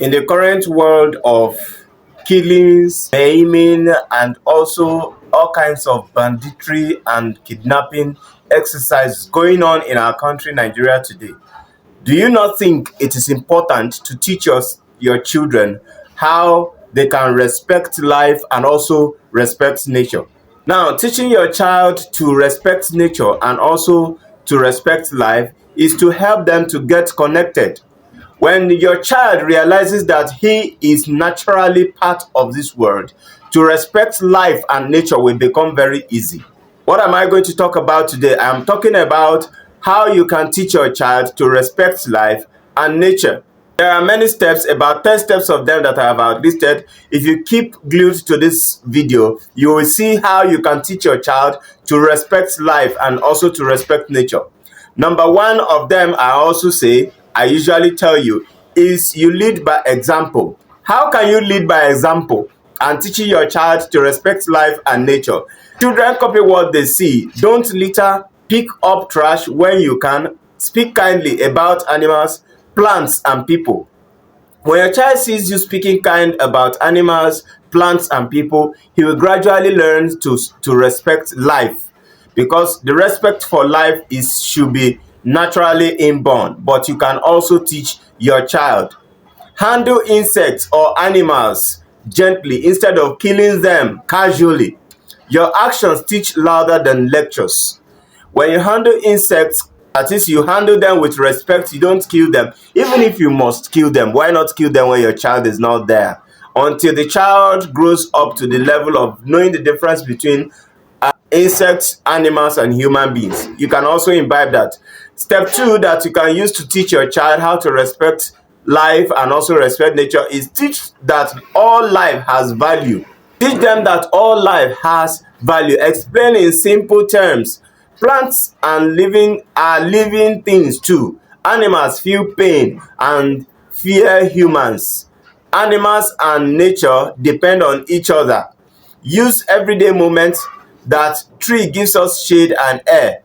In the current world of killings, maiming, and also all kinds of banditry and kidnapping exercises going on in our country, Nigeria, today, do you not think it is important to teach your children how they can respect life and also respect nature? Now, teaching your child to respect nature and also to respect life is to help them to get connected. When your child realizes that he is naturally part of this world, to respect life and nature will become very easy. What am I going to talk about today? I'm talking about how you can teach your child to respect life and nature. There are many steps, about 10 steps of them that I have outlisted. If you keep glued to this video, you will see how you can teach your child to respect life and also to respect nature. Number one of them, I usually tell you, is you lead by example. How can you lead by example and teaching your child to respect life and nature? Children copy what they see. Don't litter, pick up trash when you can, speak kindly about animals, plants, and people. When your child sees you speaking kind about animals, plants, and people, he will gradually learn to respect life, because the respect for life should be naturally inborn, but you can also teach your child. Handle insects or animals gently instead of killing them casually. Your actions teach louder than lectures. When you handle insects, that is, you handle them with respect, you don't kill them. Even if you must kill them, why not kill them when your child is not there? Until the child grows up to the level of knowing the difference between insects, animals, and human beings. You can also imbibe that. Step two that you can use to teach your child how to respect life and also respect nature is teach that all life has value. Teach them that all life has value. Explain in simple terms. Plants and living are living things too. Animals feel pain and fear humans. Animals and nature depend on each other. Use everyday moments that tree gives us shade and air.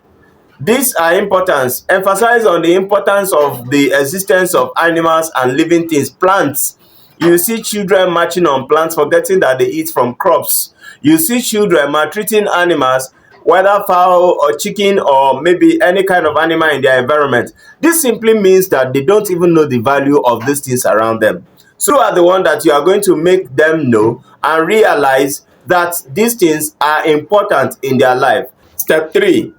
These are importance. Emphasize on the importance of the existence of animals and living things. Plants. You see children marching on plants, forgetting that they eat from crops. You see children maltreating animals, whether fowl or chicken or maybe any kind of animal in their environment. This simply means that they don't even know the value of these things around them. So you are the one that you are going to make them know and realize that these things are important in their life. Step 3.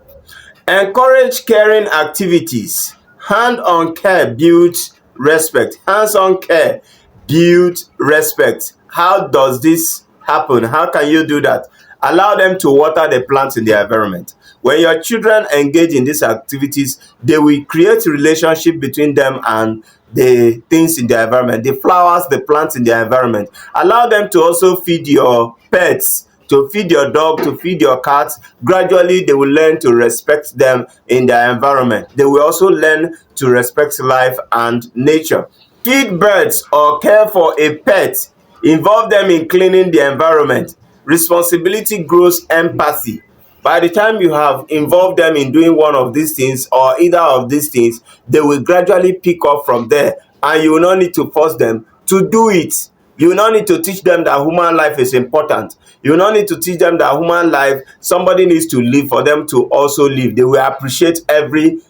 Encourage caring activities. Hand-on care builds respect. Hands-on care builds respect. How does this happen? How can you do that? Allow them to water the plants in their environment. When your children engage in these activities, they will create a relationship between them and the things in their environment, the flowers, the plants in their environment. Allow them to also feed your pets, to feed your dog, to feed your cat. Gradually, they will learn to respect them in their environment. They will also learn to respect life and nature. Feed birds or care for a pet. Involve them in cleaning the environment. Responsibility grows empathy. By the time you have involved them in doing one of these things or either of these things, they will gradually pick up from there, and you will not need to force them to do it. You will not need to teach them that human life is important. You will not need to teach them that human life, somebody needs to live for them to also live. They will appreciate every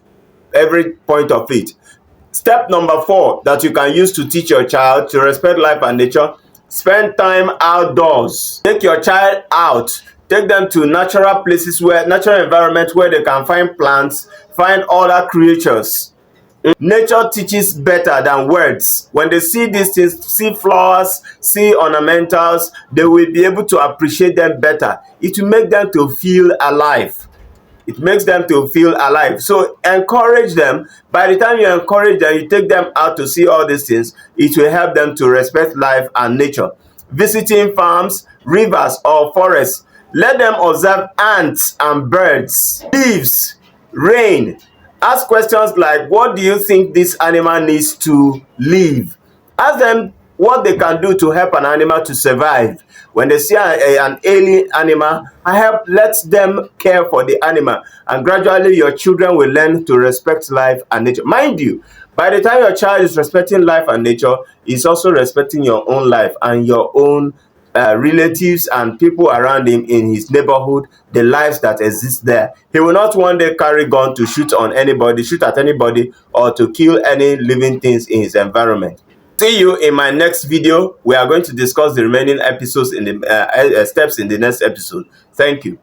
point of it. Step number 4 that you can use to teach your child to respect life and nature: spend time outdoors. Take your child out. Take them to natural places, natural environment where they can find plants, find other creatures. Nature teaches better than words. When they see these things, see flowers, see ornamentals, they will be able to appreciate them better. It will make them to feel alive. It makes them to feel alive. So encourage them. By the time you encourage them, you take them out to see all these things, it will help them to respect life and nature. Visiting farms, rivers, or forests, let them observe ants and birds, leaves, rain. Ask questions like, what do you think this animal needs to live? Ask them what they can do to help an animal to survive. When they see an alien animal, let them care for the animal, and gradually your children will learn to respect life and nature. Mind you, By the time your child is respecting life and nature, he's also respecting your own life and your own relatives and people around him in his neighborhood, the lives that exist there. He will not one day carry gun to shoot at anybody, or to kill any living things in his environment. See you in my next video. We are going to discuss the remaining episodes in the steps in the next episode. Thank you.